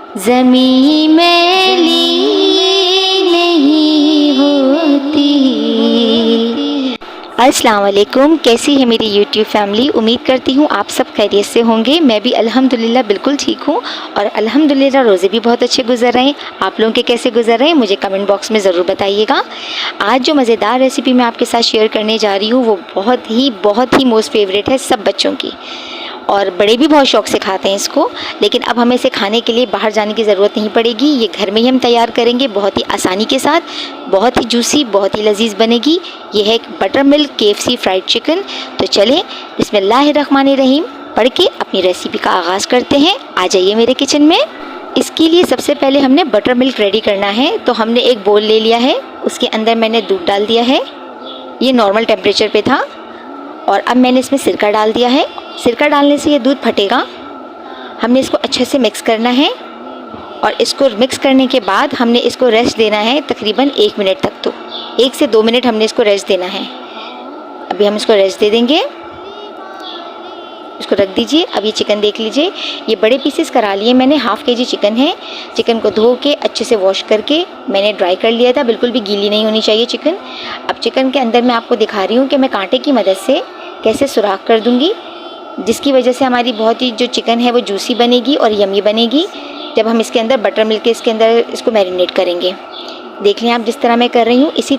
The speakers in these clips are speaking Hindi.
ज़मीं मैली नहीं होती। अस्सलाम वालेकुम, कैसी है मेरी यूट्यूब फैमिली। उम्मीद करती हूँ आप सब खैरियत से होंगे। मैं भी अल्हम्दुलिल्लाह बिल्कुल ठीक हूँ और अल्हम्दुलिल्लाह रोज़े भी बहुत अच्छे गुजर रहे हैं। आप लोगों के कैसे गुजर रहे हैं मुझे कमेंट बॉक्स में ज़रूर बताइएगा। आज जो मज़ेदार रेसिपी मैं आपके साथ शेयर करने जा रही हूँ वो बहुत ही मोस्ट फेवरेट है सब बच्चों की, और बड़े भी बहुत शौक़ से खाते हैं इसको। लेकिन अब हमें इसे खाने के लिए बाहर जाने की ज़रूरत नहीं पड़ेगी, ये घर में ही हम तैयार करेंगे बहुत ही आसानी के साथ। बहुत ही जूसी, बहुत ही लजीज बनेगी। ये है एक butter milk KFC fried chicken. तो चलें बिस्मिल्लाहिर्रहमानिर्रहीम पढ़ के अपनी रेसिपी का आगाज़ करते हैं। आ जाइए मेरे किचन में। इसके लिए सबसे पहले हमने बटर मिल्क रेडी करना है। तो हमने एक बोल ले लिया है, उसके अंदर मैंने दूध डाल दिया है, ये नॉर्मल टेम्परेचर पे था। और अब मैंने इसमें सिरका डाल दिया है। सिरका डालने से ये दूध फटेगा। हमने इसको अच्छे से मिक्स करना है और इसको मिक्स करने के बाद हमने इसको रेस्ट देना है तकरीबन 1 मिनट तक। तो 1 से 2 मिनट हमने इसको रेस्ट देना है। अभी हम इसको रेस्ट दे देंगे, इसको रख दीजिए। अब ये चिकन देख लीजिए, ये बड़े पीसेस करा लिए मैंने। ½ kg चिकन है। चिकन को धो के अच्छे से वॉश करके मैंने ड्राई कर लिया था, बिल्कुल भी गीली नहीं होनी चाहिए चिकन। अब चिकन के अंदर मैं आपको दिखा रही हूँ कि मैं कांटे की मदद से कैसे सुराख कर दूँगी, जिसकी वजह से हमारी बहुत ही जो चिकन है वो जूसी बनेगी और यमी बनेगी जब हम इसके अंदर बटर मिल्क के इसके अंदर इसको मैरिनेट करेंगे। देख लें आप जिस तरह मैं कर रही हूँ इसी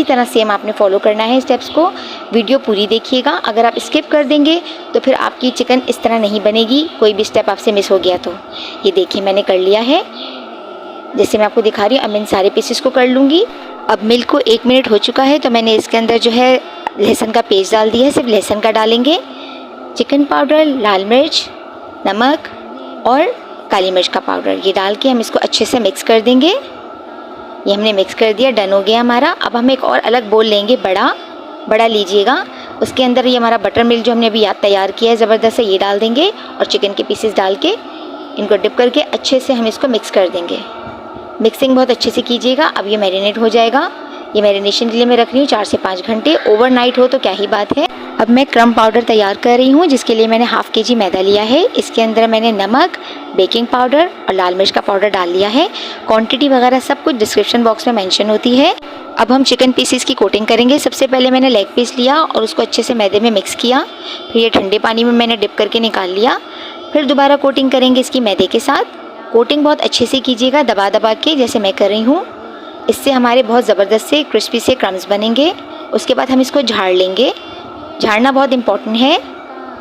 तरह सेम आपने फॉलो करना है स्टेप्स को। वीडियो पूरी देखिएगा। अगर आप स्किप कर देंगे तो फिर आपकी चिकन इस तरह नहीं बनेगी, कोई भी स्टेप आपसे मिस हो गया तो। ये देखिए मैंने कर लिया है जैसे मैं आपको दिखा रही हूँ। अब मैं इन सारे पीसेस को कर लूँगी। अब मिल्क को 1 मिनट हो चुका है तो मैंने इसके अंदर जो है लहसुन का पेस्ट डाल दिया है। सिर्फ लहसुन का डालेंगे, चिकन पाउडर, लाल मिर्च, नमक और काली मिर्च का पाउडर, ये डाल के हम इसको अच्छे से मिक्स कर देंगे। ये हमने मिक्स कर दिया, डन हो गया हमारा। अब हम एक और अलग बोल लेंगे, बड़ा लीजिएगा। उसके अंदर ये हमारा बटर मिल्क जो हमने अभी तैयार किया है ज़बरदस्त है, ये डाल देंगे और चिकन के पीसेस डाल के इनको डिप करके अच्छे से हम इसको मिक्स कर देंगे। मिक्सिंग बहुत अच्छे से कीजिएगा। अब ये मैरिनेट हो जाएगा। ये मैरिनेशन के लिए मैं रख रही हूँ 4 से 5 घंटे। ओवरनाइट हो तो क्या ही बात है। अब मैं क्रम पाउडर तैयार कर रही हूँ, जिसके लिए मैंने ½ kg मैदा लिया है। इसके अंदर मैंने नमक, बेकिंग पाउडर और लाल मिर्च का पाउडर डाल लिया है। क्वांटिटी वगैरह सब कुछ डिस्क्रिप्शन बॉक्स में मेंशन होती है। अब हम चिकन पीसेस की कोटिंग करेंगे। सबसे पहले मैंने लेग पीस लिया और उसको अच्छे से मैदे में मिक्स किया। फिर ये ठंडे पानी में मैंने डिप करके निकाल लिया। फिर दोबारा कोटिंग करेंगे इसकी मैदे के साथ। कोटिंग बहुत अच्छे से कीजिएगा, दबा दबा के जैसे मैं कर रही हूँ। इससे हमारे बहुत ज़बरदस्त से क्रिस्पी से क्रम्स बनेंगे। उसके बाद हम इसको झाड़ लेंगे। झाड़ना बहुत इंपॉर्टेंट है,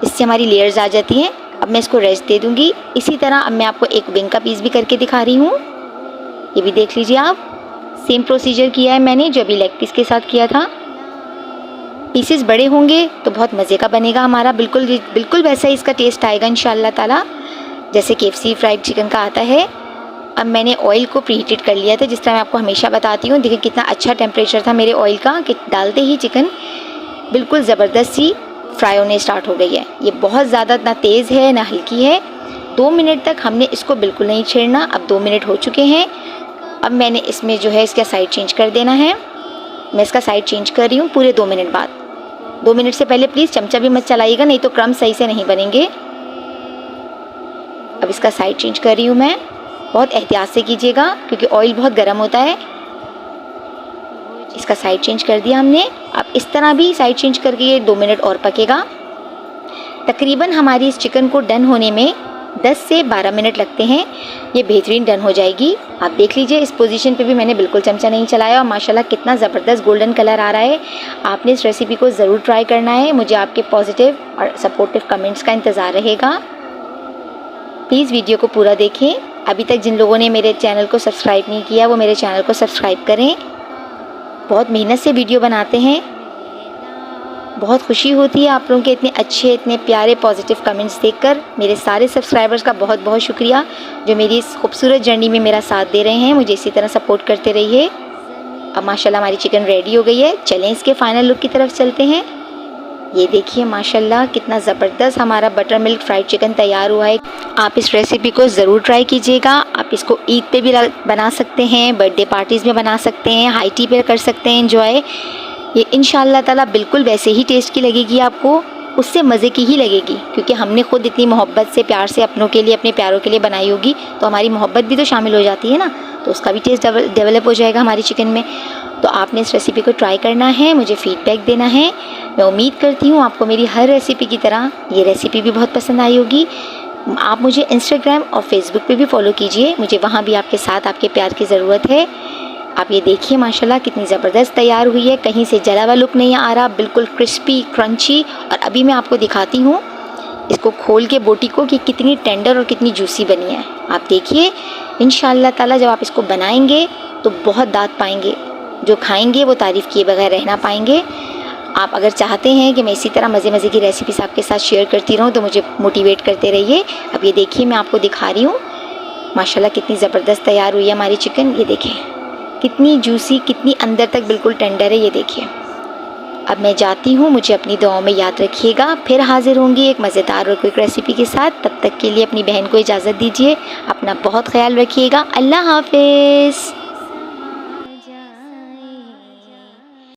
इससे हमारी लेयर्स आ जाती हैं। अब मैं इसको रेस्ट दे दूँगी। इसी तरह अब मैं आपको एक विंग का पीस भी करके दिखा रही हूँ, ये भी देख लीजिए आप। सेम प्रोसीजर किया है मैंने जो अभी लेग पीस के साथ किया था। पीसेस बड़े होंगे तो बहुत मज़े का बनेगा हमारा, बिल्कुल वैसा ही इसका टेस्ट आएगा इंशाअल्लाह ताला जैसे KFC फ्राइड चिकन का आता है। अब मैंने ऑयल को प्रीहीटेड कर लिया था, जिस तरह मैं आपको हमेशा बताती हूँ। देखिए कितना अच्छा टेम्परेचर था मेरे ऑयल का कि डालते ही चिकन बिल्कुल ज़बरदस्त सी फ्राई होने स्टार्ट हो गई है। ये बहुत ज़्यादा ना तेज़ है ना हल्की है। 2 मिनट तक हमने इसको बिल्कुल नहीं छेड़ना। अब 2 मिनट हो चुके हैं। अब मैंने इसमें जो है इसका साइड चेंज कर देना है। मैं इसका साइड चेंज कर रही हूँ पूरे 2 मिनट बाद। 2 मिनट से पहले प्लीज़ चमचा भी मत चलाइएगा, नहीं तो क्रम सही से नहीं बनेंगे। अब इसका साइड चेंज कर रही हूँ मैं। बहुत एहतियात से कीजिएगा क्योंकि ऑयल बहुत गर्म होता है। इसका साइड चेंज कर दिया हमने। अब इस तरह भी साइड चेंज करके ये 2 मिनट और पकेगा। तकरीबन हमारी इस चिकन को डन होने में 10 से 12 मिनट लगते हैं। ये बेहतरीन डन हो जाएगी। आप देख लीजिए इस पोजीशन पे भी मैंने बिल्कुल चमचा नहीं चलाया और माशाल्लाह कितना ज़बरदस्त गोल्डन कलर आ रहा है। आपने इस रेसिपी को ज़रूर ट्राई करना है। मुझे आपके पॉजिटिव और सपोर्टिव कमेंट्स का इंतज़ार रहेगा। प्लीज़ वीडियो को पूरा देखें। अभी तक जिन लोगों ने मेरे चैनल को सब्सक्राइब नहीं किया वो मेरे चैनल को सब्सक्राइब करें। बहुत मेहनत से वीडियो बनाते हैं। बहुत खुशी होती है आप लोगों के इतने अच्छे, इतने प्यारे पॉजिटिव कमेंट्स देखकर। मेरे सारे सब्सक्राइबर्स का बहुत बहुत शुक्रिया जो मेरी इस खूबसूरत जर्नी में मेरा साथ दे रहे हैं। मुझे इसी तरह सपोर्ट करते रहिए। अब माशाल्लाह हमारी चिकन रेडी हो गई है। चलें इसके फाइनल लुक की तरफ चलते हैं। ये देखिए माशाल्लाह कितना ज़बरदस्त हमारा बटर मिल्क फ्राइड चिकन तैयार हुआ है। आप इस रेसिपी को ज़रूर ट्राई कीजिएगा। आप इसको ईद पे भी बना सकते हैं, बर्थडे पार्टीज़ में बना सकते हैं, हाई टी पे कर सकते हैं एंजॉय। ये इंशाअल्लाह ताला बिल्कुल वैसे ही टेस्ट की लगेगी आपको। उससे मज़े की ही लगेगी, क्योंकि हमने खुद इतनी मोहब्बत से, प्यार से अपनों के लिए, अपने प्यारों के लिए बनाई होगी, तो हमारी मोहब्बत भी तो शामिल हो जाती है ना, तो उसका भी टेस्ट डेवलप हो जाएगा हमारी चिकन में। तो आपने इस रेसिपी को ट्राई करना है, मुझे फ़ीडबैक देना है। मैं उम्मीद करती हूँ आपको मेरी हर रेसिपी की तरह ये रेसिपी भी बहुत पसंद आई होगी। आप मुझे इंस्टाग्राम और फेसबुक पे भी फॉलो कीजिए, मुझे वहाँ भी आपके साथ आपके प्यार की ज़रूरत है। आप ये देखिए माशाल्लाह कितनी ज़बरदस्त तैयार हुई है, कहीं से जला हुआ लुक नहीं आ रहा, बिल्कुल क्रिस्पी क्रंची। और अभी मैं आपको दिखाती हूँ इसको खोल के बोटी को कि कितनी टेंडर और कितनी जूसी बनी है। आप देखिए इंशाअल्लाह ताला जब आप इसको बनाएंगे तो बहुत दाद पाएंगे, जो खाएंगे वो तारीफ़ किए बगैर रह ना पाएंगे। आप अगर चाहते हैं कि मैं इसी तरह मज़े की रेसिपीज़ आपके साथ शेयर करती रहूँ तो मुझे मोटिवेट करते रहिए। अब ये देखिए मैं आपको दिखा रही हूँ माशाल्लाह कितनी ज़बरदस्त तैयार हुई है हमारी चिकन। ये देखिए कितनी जूसी, कितनी अंदर तक बिल्कुल टेंडर है। ये देखिए अब मैं जाती हूँ, मुझे अपनी दुआओं में याद रखिएगा। फिर हाजिर होंगी एक मज़ेदार और क्विक रेसिपी के साथ। तब तक के लिए अपनी बहन को इजाज़त दीजिए, अपना बहुत ख्याल रखिएगा। अल्लाह हाफ़िज़।